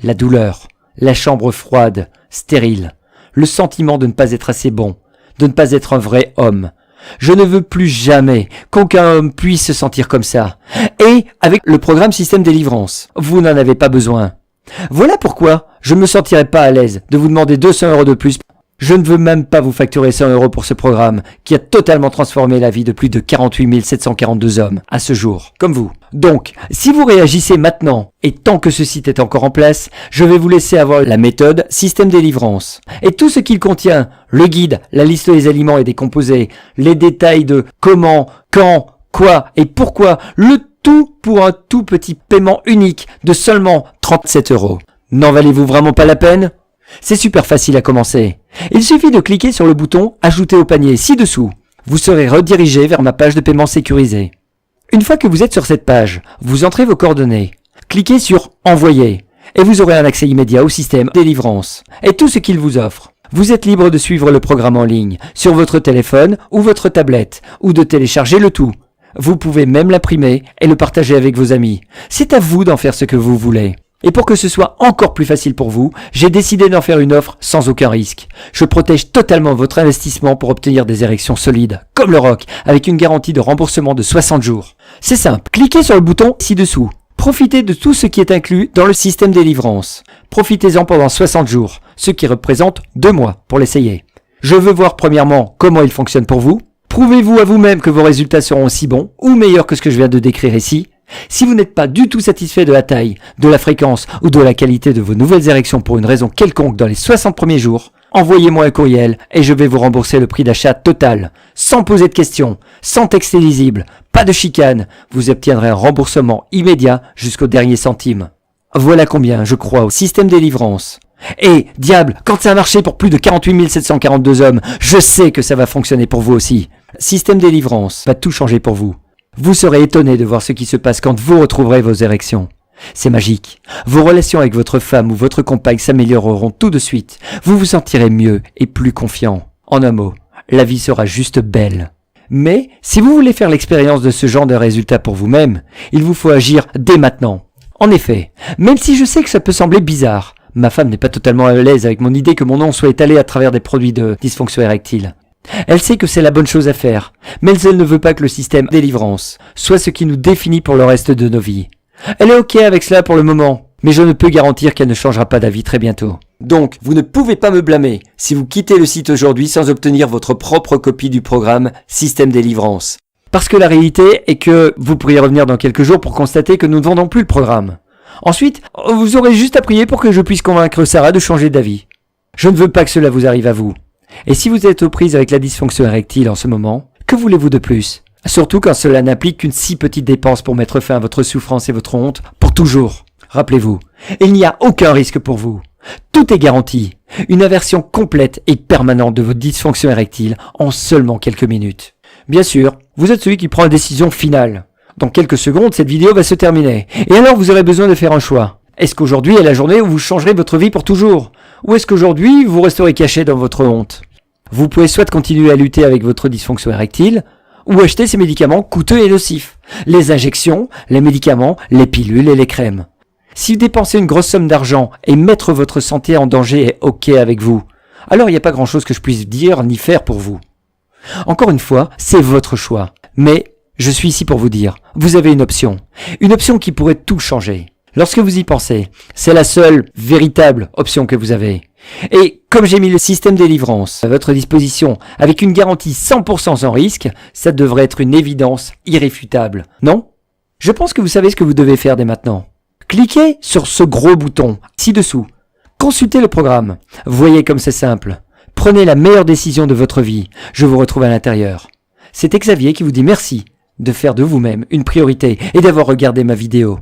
la douleur, la chambre froide, stérile, le sentiment de ne pas être assez bon, de ne pas être un vrai homme. Je ne veux plus jamais qu'aucun homme puisse se sentir comme ça. Et avec le programme Système Délivrance, vous n'en avez pas besoin. Voilà pourquoi je ne me sentirai pas à l'aise de vous demander 200 euros de plus. Je ne veux même pas vous facturer 100 euros pour ce programme qui a totalement transformé la vie de plus de 48 742 hommes à ce jour, comme vous. Donc, si vous réagissez maintenant, et tant que ce site est encore en place, je vais vous laisser avoir la méthode Système Délivrance. Et tout ce qu'il contient, le guide, la liste des aliments et des composés, les détails de comment, quand, quoi et pourquoi, le tout pour un tout petit paiement unique de seulement 37 euros. N'en valez-vous vraiment pas la peine? C'est super facile à commencer. Il suffit de cliquer sur le bouton « Ajouter au panier » ci-dessous. Vous serez redirigé vers ma page de paiement sécurisée. Une fois que vous êtes sur cette page, vous entrez vos coordonnées. Cliquez sur « Envoyer » et vous aurez un accès immédiat au système Délivrance et tout ce qu'il vous offre. Vous êtes libre de suivre le programme en ligne, sur votre téléphone ou votre tablette, ou de télécharger le tout. Vous pouvez même l'imprimer et le partager avec vos amis. C'est à vous d'en faire ce que vous voulez. Et pour que ce soit encore plus facile pour vous, j'ai décidé d'en faire une offre sans aucun risque. Je protège totalement votre investissement pour obtenir des érections solides, comme le rock, avec une garantie de remboursement de 60 jours. C'est simple, cliquez sur le bouton ci-dessous. Profitez de tout ce qui est inclus dans le système Délivrance. Profitez-en pendant 60 jours, ce qui représente 2 mois pour l'essayer. Je veux voir premièrement comment il fonctionne pour vous. Prouvez-vous à vous-même que vos résultats seront aussi bons ou meilleurs que ce que je viens de décrire ici. Si vous n'êtes pas du tout satisfait de la taille, de la fréquence ou de la qualité de vos nouvelles érections pour une raison quelconque dans les 60 premiers jours, envoyez-moi un courriel et je vais vous rembourser le prix d'achat total, sans poser de questions, sans texte illisible, pas de chicane, vous obtiendrez un remboursement immédiat jusqu'au dernier centime. Voilà combien je crois au système Délivrance. Et, diable, quand ça a marché pour plus de 48 742 hommes, je sais que ça va fonctionner pour vous aussi. Système Délivrance va tout changer pour vous. Vous serez étonné de voir ce qui se passe quand vous retrouverez vos érections. C'est magique. Vos relations avec votre femme ou votre compagne s'amélioreront tout de suite. Vous vous sentirez mieux et plus confiant. En un mot, la vie sera juste belle. Mais, si vous voulez faire l'expérience de ce genre de résultat pour vous-même, il vous faut agir dès maintenant. En effet, même si je sais que ça peut sembler bizarre, Ma femme n'est pas totalement à l'aise avec mon idée que mon nom soit étalé à travers des produits de dysfonction érectile. Elle sait que c'est la bonne chose à faire, mais elle ne veut pas que le système délivrance soit ce qui nous définit pour le reste de nos vies. Elle est ok avec cela pour le moment, mais je ne peux garantir qu'elle ne changera pas d'avis très bientôt. Donc, vous ne pouvez pas me blâmer si vous quittez le site aujourd'hui sans obtenir votre propre copie du programme Système Délivrance. Parce que la réalité est que vous pourriez revenir dans quelques jours pour constater que nous ne vendons plus le programme. Ensuite, vous aurez juste à prier pour que je puisse convaincre Sarah de changer d'avis. Je ne veux pas que cela vous arrive à vous. Et si vous êtes aux prises avec la dysfonction érectile en ce moment, que voulez-vous de plus? Surtout quand cela n'implique qu'une si petite dépense pour mettre fin à votre souffrance et votre honte pour toujours. Rappelez-vous, il n'y a aucun risque pour vous. Tout est garanti. Une aversion complète et permanente de votre dysfonction érectile en seulement quelques minutes. Bien sûr, vous êtes celui qui prend la décision finale. Dans quelques secondes, cette vidéo va se terminer. Et alors, vous aurez besoin de faire un choix. Est-ce qu'aujourd'hui est la journée où vous changerez votre vie pour toujours? Ou est-ce qu'aujourd'hui, vous resterez caché dans votre honte? Vous pouvez soit continuer à lutter avec votre dysfonction érectile, ou acheter ces médicaments coûteux et nocifs. Les injections, les médicaments, les pilules et les crèmes. Si dépenser une grosse somme d'argent et mettre votre santé en danger est ok avec vous, alors il n'y a pas grand-chose que je puisse dire ni faire pour vous. Encore une fois, c'est votre choix. Mais je suis ici pour vous dire, vous avez une option. Une option qui pourrait tout changer. Lorsque vous y pensez, c'est la seule véritable option que vous avez. Et comme j'ai mis le système délivrance à votre disposition avec une garantie 100% sans risque, ça devrait être une évidence irréfutable, non? Je pense que vous savez ce que vous devez faire dès maintenant. Cliquez sur ce gros bouton ci-dessous. Consultez le programme. Voyez comme c'est simple. Prenez la meilleure décision de votre vie. Je vous retrouve à l'intérieur. C'est Xavier qui vous dit merci de faire de vous-même une priorité et d'avoir regardé ma vidéo.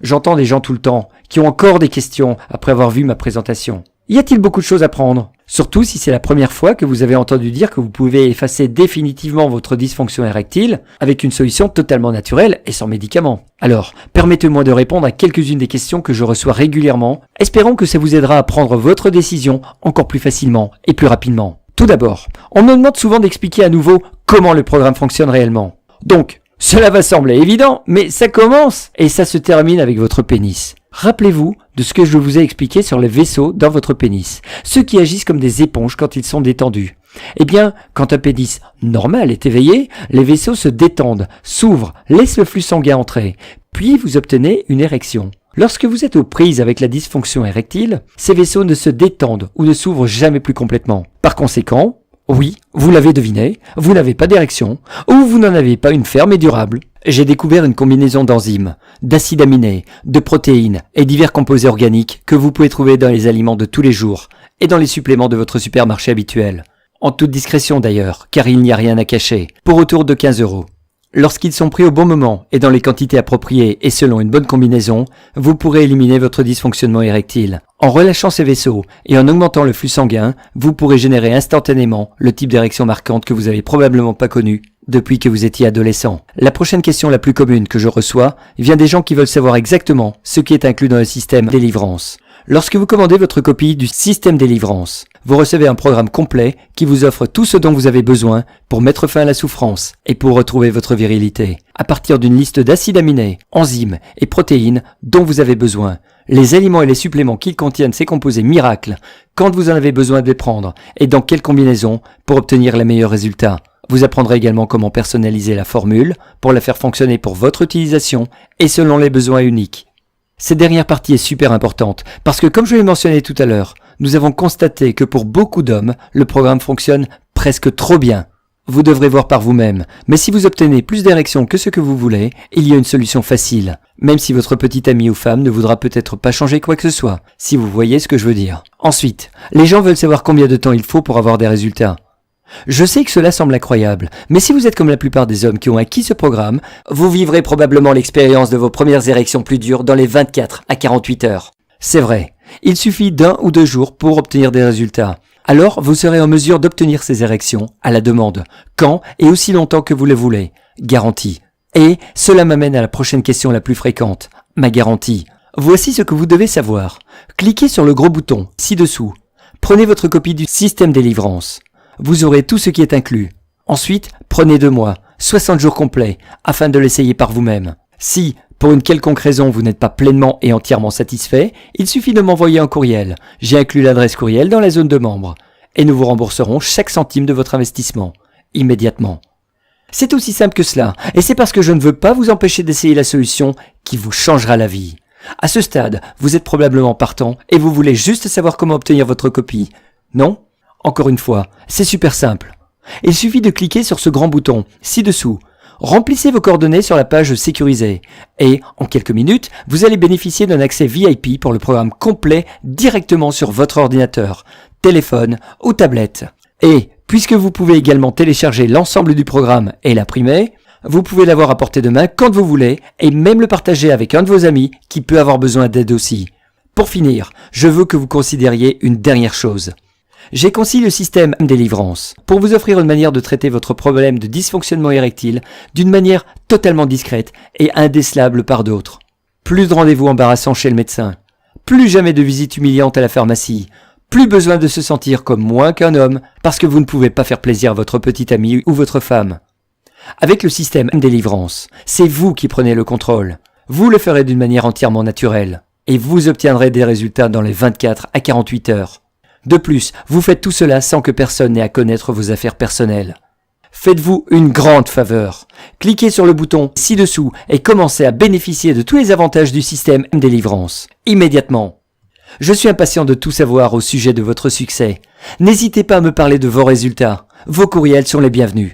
J'entends des gens tout le temps qui ont encore des questions après avoir vu ma présentation. Y a-t-il beaucoup de choses à prendre? Surtout si c'est la première fois que vous avez entendu dire que vous pouvez effacer définitivement votre dysfonction érectile avec une solution totalement naturelle et sans médicaments. Alors, permettez-moi de répondre à quelques-unes des questions que je reçois régulièrement, espérant que ça vous aidera à prendre votre décision encore plus facilement et plus rapidement. Tout d'abord, on me demande souvent d'expliquer à nouveau comment le programme fonctionne réellement. Donc, cela va sembler évident, mais ça commence et ça se termine avec votre pénis. Rappelez-vous de ce que je vous ai expliqué sur les vaisseaux dans votre pénis, ceux qui agissent comme des éponges quand ils sont détendus. Eh bien, quand un pénis normal est éveillé, les vaisseaux se détendent, s'ouvrent, laissent le flux sanguin entrer, puis vous obtenez une érection. Lorsque vous êtes aux prises avec la dysfonction érectile, ces vaisseaux ne se détendent ou ne s'ouvrent jamais plus complètement. Par conséquent, oui, vous l'avez deviné, vous n'avez pas d'érection, ou vous n'en avez pas une ferme et durable. J'ai découvert une combinaison d'enzymes, d'acides aminés, de protéines et divers composés organiques que vous pouvez trouver dans les aliments de tous les jours et dans les suppléments de votre supermarché habituel. En toute discrétion d'ailleurs, car il n'y a rien à cacher, pour autour de 15 €. Lorsqu'ils sont pris au bon moment et dans les quantités appropriées et selon une bonne combinaison, vous pourrez éliminer votre dysfonctionnement érectile. En relâchant ces vaisseaux et en augmentant le flux sanguin, vous pourrez générer instantanément le type d'érection marquante que vous avez probablement pas connu depuis que vous étiez adolescent. La prochaine question la plus commune que je reçois vient des gens qui veulent savoir exactement ce qui est inclus dans le système délivrance. Lorsque vous commandez votre copie du système délivrance, vous recevez un programme complet qui vous offre tout ce dont vous avez besoin pour mettre fin à la souffrance et pour retrouver votre virilité. À partir d'une liste d'acides aminés, enzymes et protéines dont vous avez besoin, les aliments et les suppléments qu'ils contiennent ces composés miracles, quand vous en avez besoin de les prendre et dans quelle combinaison pour obtenir les meilleurs résultats. Vous apprendrez également comment personnaliser la formule pour la faire fonctionner pour votre utilisation et selon les besoins uniques. Cette dernière partie est super importante parce que, comme je l'ai mentionné tout à l'heure, nous avons constaté que pour beaucoup d'hommes, le programme fonctionne presque trop bien. Vous devrez voir par vous-même, mais si vous obtenez plus d'érections que ce que vous voulez, il y a une solution facile, même si votre petite amie ou femme ne voudra peut-être pas changer quoi que ce soit, si vous voyez ce que je veux dire. Ensuite, les gens veulent savoir combien de temps il faut pour avoir des résultats. Je sais que cela semble incroyable, mais si vous êtes comme la plupart des hommes qui ont acquis ce programme, vous vivrez probablement l'expérience de vos premières érections plus dures dans les 24 à 48 heures. C'est vrai, il suffit d'1 ou 2 jours pour obtenir des résultats. Alors, vous serez en mesure d'obtenir ces érections à la demande, quand et aussi longtemps que vous le voulez, garantie. Et cela m'amène à la prochaine question la plus fréquente, ma garantie. Voici ce que vous devez savoir. Cliquez sur le gros bouton ci-dessous. Prenez votre copie du système délivrance. Vous aurez tout ce qui est inclus. Ensuite, prenez 2 mois, 60 jours complets, afin de l'essayer par vous-même. Si, Pour une quelconque raison, vous n'êtes pas pleinement et entièrement satisfait, il suffit de m'envoyer un courriel. J'ai inclus l'adresse courriel dans la zone de membres. Et nous vous rembourserons chaque centime de votre investissement, immédiatement. C'est aussi simple que cela, et c'est parce que je ne veux pas vous empêcher d'essayer la solution qui vous changera la vie. À ce stade, vous êtes probablement partant et vous voulez juste savoir comment obtenir votre copie. Non ? Encore une fois, c'est super simple. Il suffit de cliquer sur ce grand bouton, ci-dessous. Remplissez vos coordonnées sur la page sécurisée et, en quelques minutes, vous allez bénéficier d'un accès VIP pour le programme complet directement sur votre ordinateur, téléphone ou tablette. Et, puisque vous pouvez également télécharger l'ensemble du programme et l'imprimer, vous pouvez l'avoir à portée de main quand vous voulez et même le partager avec un de vos amis qui peut avoir besoin d'aide aussi. Pour finir, je veux que vous considériez une dernière chose. J'ai conçu le système Délivrance pour vous offrir une manière de traiter votre problème de dysfonctionnement érectile d'une manière totalement discrète et indécelable par d'autres. Plus de rendez-vous embarrassants chez le médecin, plus jamais de visites humiliantes à la pharmacie, plus besoin de se sentir comme moins qu'un homme parce que vous ne pouvez pas faire plaisir à votre petit ami ou votre femme. Avec le système Délivrance, c'est vous qui prenez le contrôle. Vous le ferez d'une manière entièrement naturelle et vous obtiendrez des résultats dans les 24 à 48 heures. De plus, vous faites tout cela sans que personne n'ait à connaître vos affaires personnelles. Faites-vous une grande faveur. Cliquez sur le bouton ci-dessous et commencez à bénéficier de tous les avantages du système Délivrance, immédiatement. Je suis impatient de tout savoir au sujet de votre succès. N'hésitez pas à me parler de vos résultats. Vos courriels sont les bienvenus.